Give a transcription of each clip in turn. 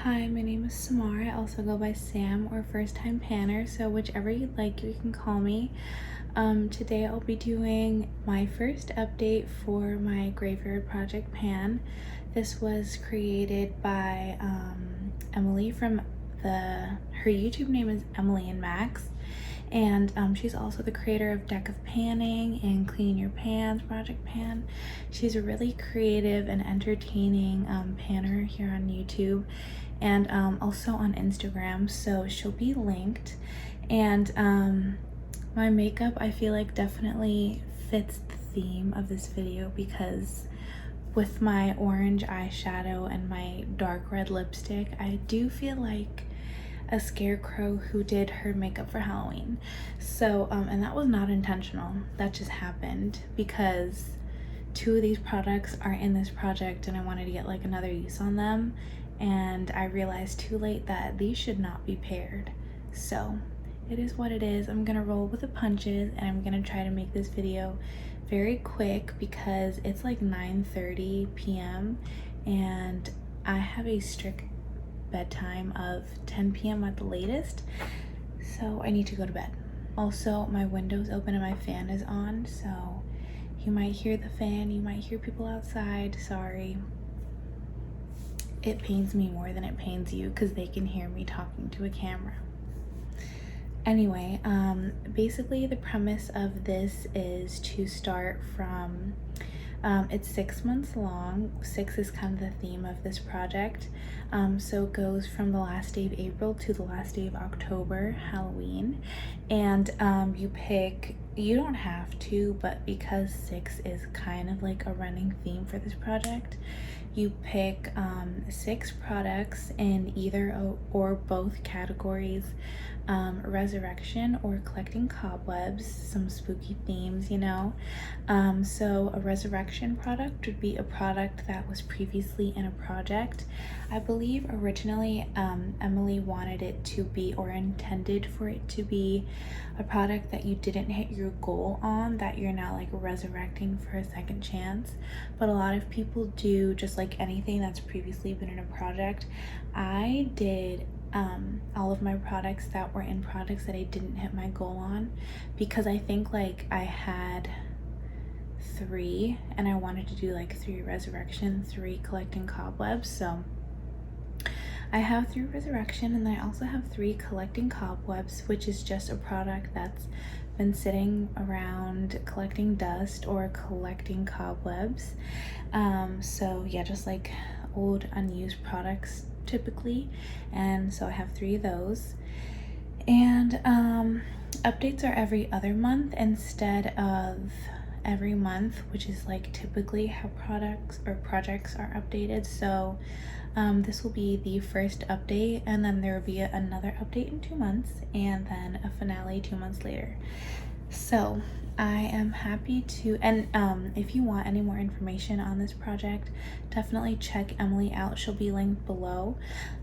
Hi, my name is Samar. I also go by Sam or First Time Panner, so whichever you'd like, you can call me. Today I'll be doing my first update for my Graveyard Project pan. This was created by Emily from her YouTube name is emilynmax, and she's also the creator of Deck of Panning and Clean Your Pans Project Pan. She's a really creative and entertaining panner here on YouTube and also on Instagram, so she'll be linked. And my makeup, I feel like, definitely fits the theme of this video because with my orange eyeshadow and my dark red lipstick, I do feel like a scarecrow who did her makeup for Halloween. So and that was not intentional, that just happened because two of these products are in this project and I wanted to get like another use on them, and I realized too late that these should not be paired. So it is what it is. I'm gonna roll with the punches and I'm gonna try to make this video very quick because it's like 9:30 p.m. and I have a strict bedtime of 10 p.m. at the latest, so I need to go to bed. Also, my window's open and my fan is on, so you might hear the fan, you might hear people outside. Sorry. It pains me more than it pains you because they can hear me talking to a camera. Anyway, basically the premise of this is to start from it's 6 months long. 6 is kind of the theme of this project. So it goes from the last day of April to the last day of October, Halloween. And you don't have to, but because 6 is kind of like a running theme for this project, you pick 6 products in either or both categories, resurrection or collecting cobwebs, some spooky themes, you know. So a resurrection product would be a product that was previously in a project. I believe originally Emily wanted it to be, or intended for it to be, a product that you didn't hit your goal on, that you're now like resurrecting for a second chance. But a lot of people do just like anything that's previously been in a project. I did all of my products that were in products that I didn't hit my goal on because I think like I had 3 and I wanted to do like 3 resurrection, 3 collecting cobwebs. So I have 3 resurrection and then I also have 3 collecting cobwebs, which is just a product that's been sitting around collecting dust or collecting cobwebs. So yeah, just like old unused products typically. And so I have 3 of those. And updates are every other month instead of every month, which is like typically how products or projects are updated. So this will be the first update, and then there will be another update in 2 months, and then a finale 2 months later. So I am happy to, and if you want any more information on this project, definitely check Emily out. She'll be linked below.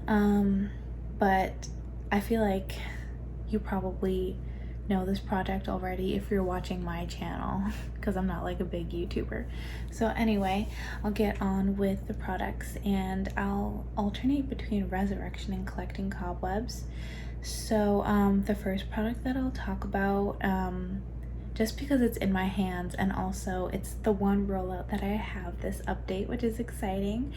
But I feel like you probably know this project already if you're watching my channel because I'm not like a big YouTuber. So anyway, I'll get on with the products and I'll alternate between resurrection and collecting cobwebs. So the first product that I'll talk about, just because it's in my hands and also it's the one rollout that I have this update, which is exciting,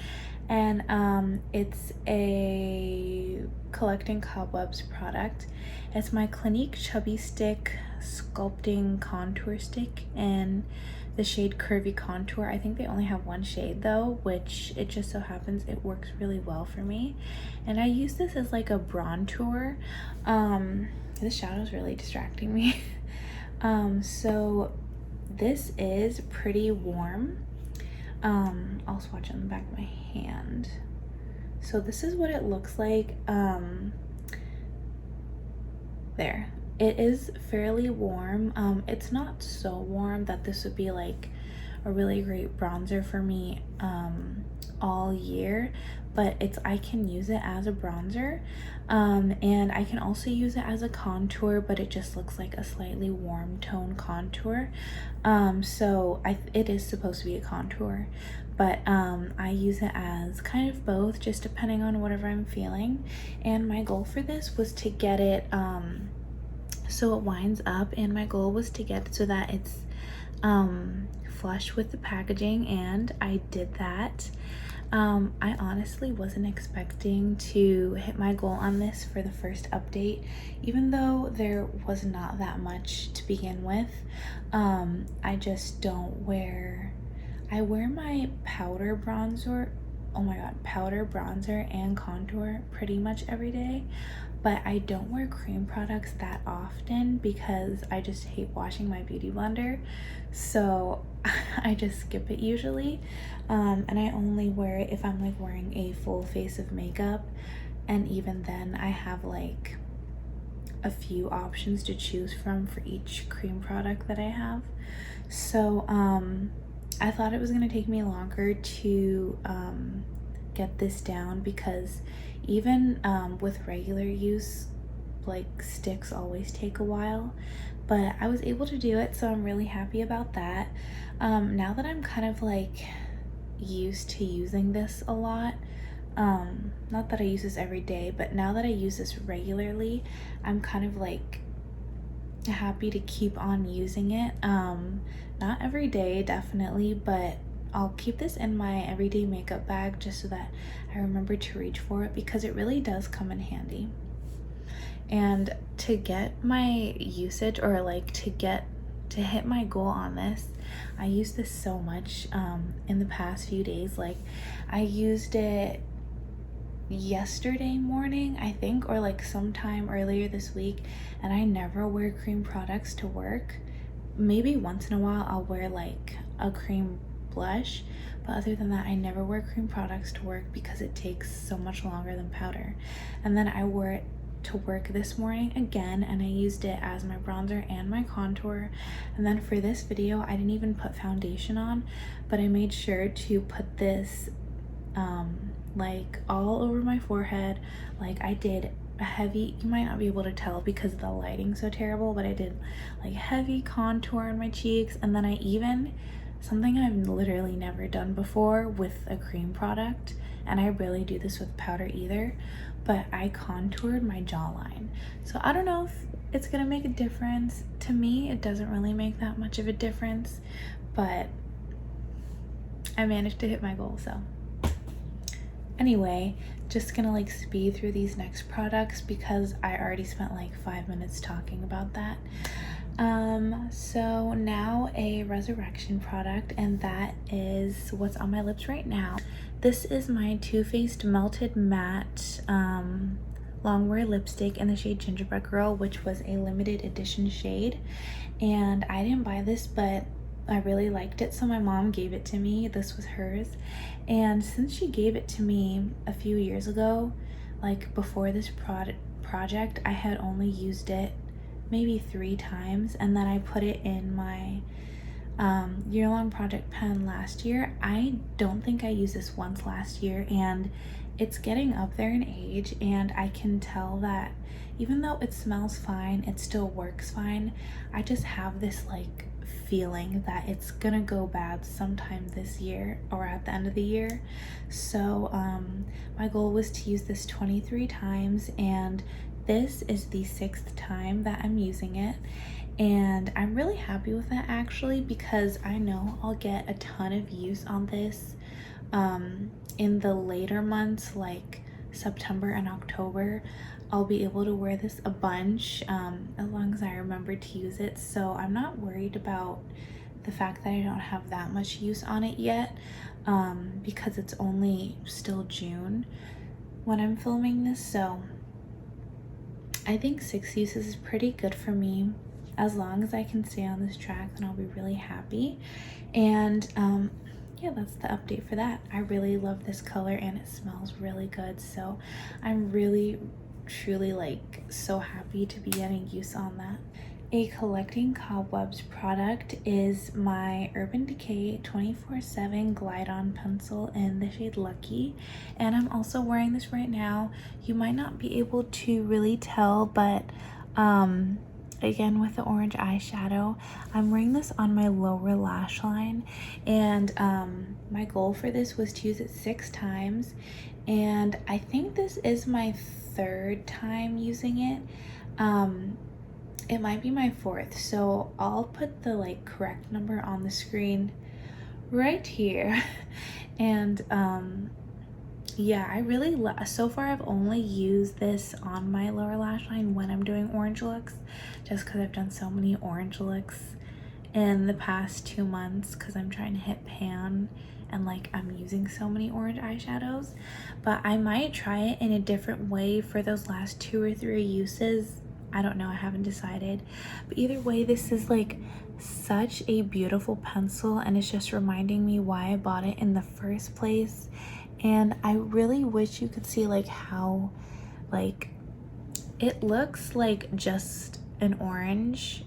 and it's a collecting cobwebs product. It's my Clinique Chubby Stick Sculpting Contour Stick in the shade Curvy Contour. I think they only have one shade though, which it just so happens it works really well for me. And I use this as like a bronzer. This shadow is really distracting me. So this is pretty warm. I'll swatch on the back of my hand. So this is what it looks like. There. It is fairly warm. It's not so warm that this would be like a really great bronzer for me all year, but I can use it as a bronzer, and I can also use it as a contour, but it just looks like a slightly warm tone contour. So it is supposed to be a contour, but I use it as kind of both, just depending on whatever I'm feeling. And my goal for this was to get it so it winds up, and my goal was to get it so that it's flush with the packaging, and I did that. I honestly wasn't expecting to hit my goal on this for the first update, even though there was not that much to begin with. I just don't wear, I wear my powder bronzer, oh my god, powder bronzer and contour pretty much every day, but I don't wear cream products that often because I just hate washing my beauty blender, so I just skip it usually. And I only wear it if I'm like wearing a full face of makeup, and even then I have like a few options to choose from for each cream product that I have. So I thought it was gonna take me longer to get this down, because even with regular use, like sticks always take a while, but I was able to do it, so I'm really happy about that. Now that I'm kind of like used to using this a lot, not that I use this every day, but now that I use this regularly, I'm kind of like happy to keep on using it. Not every day definitely, but I'll keep this in my everyday makeup bag just so that I remember to reach for it, because it really does come in handy. And to get my usage, or like to hit my goal on this, I use this so much in the past few days. Like I used it yesterday morning, I think, or like sometime earlier this week, and I never wear cream products to work. Maybe once in a while I'll wear like a cream blush, but other than that I never wear cream products to work because it takes so much longer than powder. And then I wore it to work this morning again, and I used it as my bronzer and my contour. And then for this video I didn't even put foundation on, but I made sure to put this like all over my forehead. Like I did a heavy, you might not be able to tell because the lighting's so terrible, but I did like heavy contour on my cheeks, and then I even, something I've literally never done before with a cream product, and I rarely do this with powder either, but I contoured my jawline. So I don't know if it's gonna make a difference. To me, it doesn't really make that much of a difference, but I managed to hit my goal. So anyway, just gonna like speed through these next products because I already spent like 5 minutes talking about that. So now a resurrection product, and that is what's on my lips right now. This is my Too Faced Melted Matte Longwear lipstick in the shade Gingerbread Girl, which was a limited edition shade, and I didn't buy this, but I really liked it, so my mom gave it to me. This was hers, and since she gave it to me a few years ago, like before this project, I had only used it maybe 3 times, and then I put it in my year-long project pen last year. I don't think I used this once last year, and it's getting up there in age, and I can tell that even though it smells fine, it still works fine. I just have this like feeling that it's gonna go bad sometime this year or at the end of the year. So my goal was to use this 23 times, and this is the 6th time that I'm using it, and I'm really happy with that actually, because I know I'll get a ton of use on this in the later months, like September and October. I'll be able to wear this a bunch as long as I remember to use it, so I'm not worried about the fact that I don't have that much use on it yet, because it's only still June when I'm filming this. So I think 6 uses is pretty good for me. As long as I can stay on this track, then I'll be really happy. And yeah, that's the update for that. I really love this color, and it smells really good, so I'm really truly like so happy to be getting use on that. a Collecting Cobwebs product is my Urban Decay 24/7 Glide On Pencil in the shade Lucky, and I'm also wearing this right now. You might not be able to really tell, but again, with the orange eyeshadow, I'm wearing this on my lower lash line, and my goal for this was to use it 6 times, and I think this is my 3rd time using it. It might be my 4th, so I'll put the like correct number on the screen right here. And yeah, I really so far I've only used this on my lower lash line when I'm doing orange looks, just because I've done so many orange looks in the past 2 months because I'm trying to hit pan and like I'm using so many orange eyeshadows. But I might try it in a different way for those last 2 or 3 uses. I don't know, I haven't decided. But either way, this is like such a beautiful pencil, and it's just reminding me why I bought it in the first place. And I really wish you could see like how like it looks like just an orange.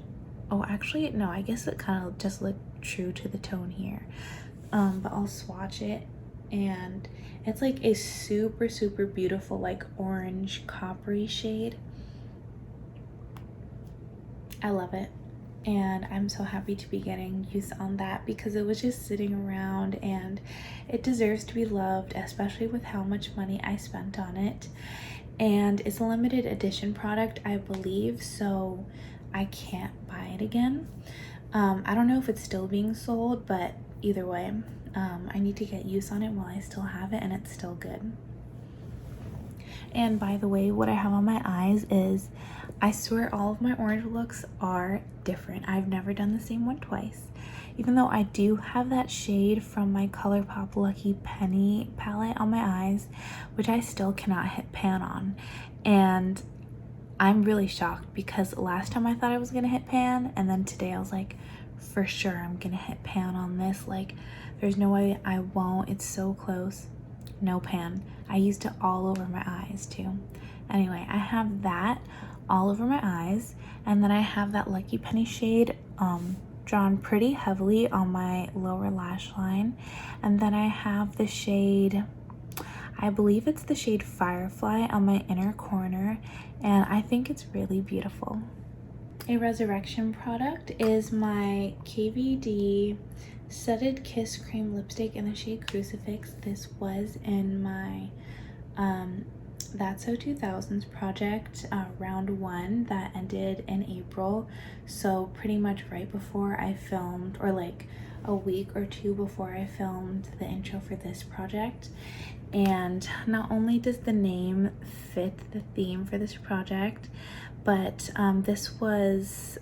Oh, actually no, I guess it kind of just looked true to the tone here. But I'll swatch it, and it's like a super beautiful like orange coppery shade. I love it, and I'm so happy to be getting use on that because it was just sitting around, and it deserves to be loved, especially with how much money I spent on it. And it's a limited edition product, I believe, so I can't buy it again. I don't know if it's still being sold, but either way, I need to get use on it while I still have it and it's still good. And by the way, what I have on my eyes is, I swear all of my orange looks are different. I've never done the same one twice. Even though I do have that shade from my ColourPop Lucky Penny palette on my eyes, which I still cannot hit pan on. And I'm really shocked because last time I thought I was gonna hit pan, and then today I was like, for sure I'm gonna hit pan on this. Like, there's no way I won't. It's so close. No pan. I used it all over my eyes too. Anyway, I have that all over my eyes, and then I have that Lucky Penny shade drawn pretty heavily on my lower lash line, and then I have the shade, I believe it's the shade Firefly, on my inner corner, and I think it's really beautiful. A resurrection product is my KVD Studded Kiss Créme Lipstick in the shade Crucifix. This was in my That's So 2000s project, round 1 that ended in April, so pretty much right before I filmed, or like a week or 2 before I filmed the intro for this project. And not only does the name fit the theme for this project, but this was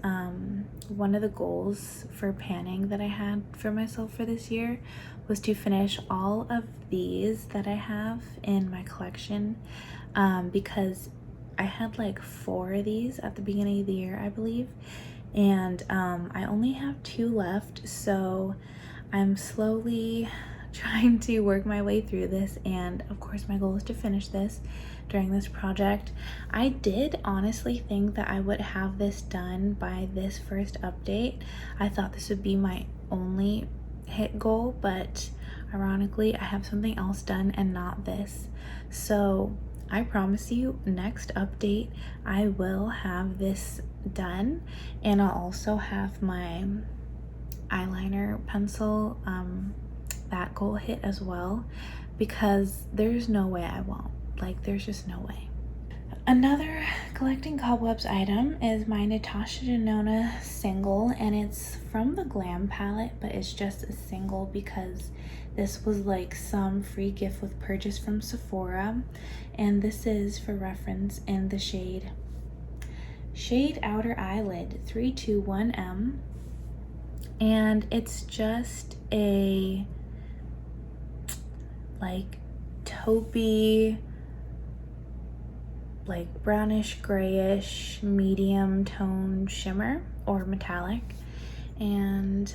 one of the goals for panning that I had for myself for this year, was to finish all of these that I have in my collection, because I had like 4 of these at the beginning of the year, I believe, and I only have 2 left, so I'm slowly trying to work my way through this, and of course my goal is to finish this during this project. I did honestly think that I would have this done by this first update. I thought this would be my only hit goal, but ironically I have something else done and not this. So I promise you, next update I will have this done, and I'll also have my eyeliner pencil that goal hit as well, because there's no way I won't. Like, there's just no way. Another Collecting Cobwebs item is my Natasha Denona single, and it's from the Glam palette, but it's just a single because this was like some free gift with purchase from Sephora, and this is, for reference, in the shade Outer Eyelid 321M, and it's just a like taupey, like brownish grayish medium tone shimmer or metallic, and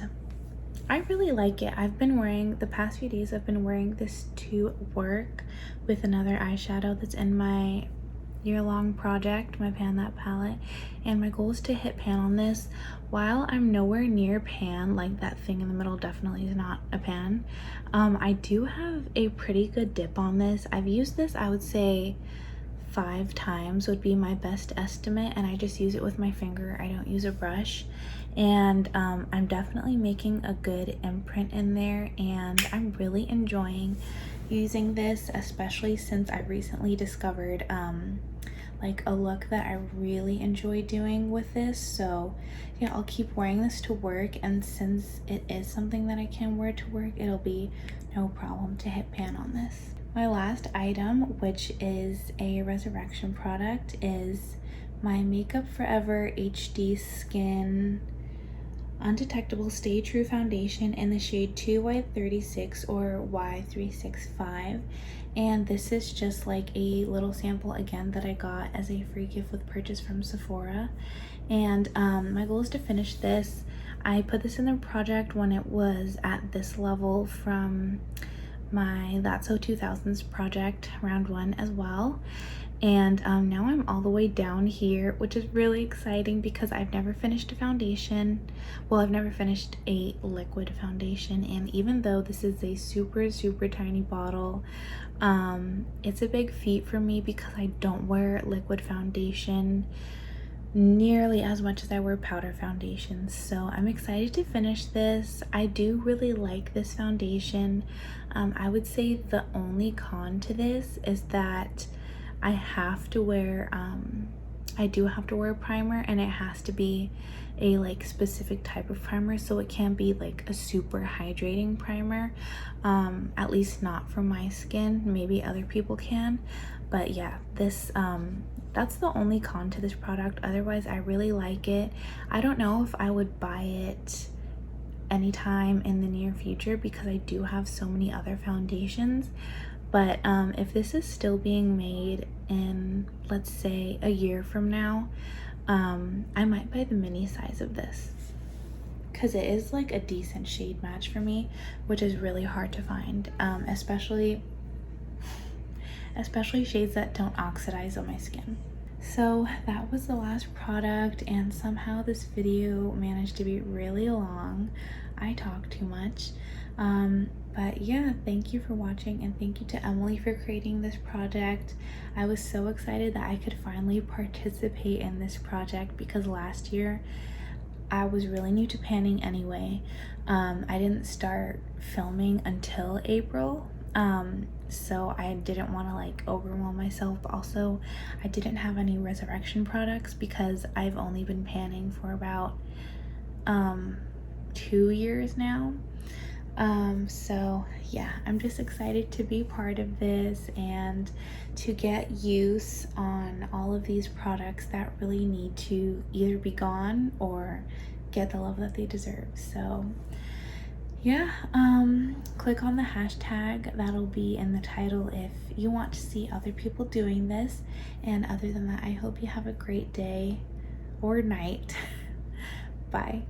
I really like it. I've been wearing, the past few days I've been wearing this to work with another eyeshadow that's in my year-long project, my Pan That palette, and my goal is to hit pan on this. While I'm nowhere near pan, like that thing in the middle definitely is not a pan, I do have a pretty good dip on this. I've used this, I would say 5 times would be my best estimate, and I just use it with my finger. I don't use a brush, and I'm definitely making a good imprint in there, and I'm really enjoying using this, especially since I recently discovered like a look that I really enjoy doing with this. So yeah, I'll keep wearing this to work, and since it is something that I can wear to work, it'll be no problem to hit pan on this. My last item, which is a Resurrection product, is my Makeup Forever HD Skin Undetectable Stay True Foundation in the shade 2Y36 or Y365. And this is just like a little sample again that I got as a free gift with purchase from Sephora. And my goal is to finish this. I put this in the project when it was at this level from my That's So 2000s project round 1 as well, and now I'm all the way down here, which is really exciting because I've never finished a foundation. Well, I've never finished a liquid foundation, and even though this is a super tiny bottle, it's a big feat for me because I don't wear liquid foundation nearly as much as I wear powder foundations. So I'm excited to finish this. I do really like this foundation. I would say the only con to this is that I have to wear I do have to wear a primer, and it has to be a like specific type of primer, so it can't be like a super hydrating primer, at least not for my skin. Maybe other people can, but yeah, this that's the only con to this product. Otherwise, I really like it. I don't know if I would buy it anytime in the near future because I do have so many other foundations, but if this is still being made in, let's say, a year from now, I might buy the mini size of this because it is like a decent shade match for me, which is really hard to find, especially shades that don't oxidize on my skin. So that was the last product, and somehow this video managed to be really long. I talk too much, but yeah, thank you for watching, and thank you to Emily for creating this project. I was so excited that I could finally participate in this project because last year I was really new to panning anyway. I didn't start filming until April, so I didn't want to like overwhelm myself. Also, I didn't have any Resurrection products because I've only been panning for about 2 years now. So yeah, I'm just excited to be part of this and to get use on all of these products that really need to either be gone or get the love that they deserve. So yeah, click on the hashtag that'll be in the title if you want to see other people doing this. And other than that, I hope you have a great day or night. Bye.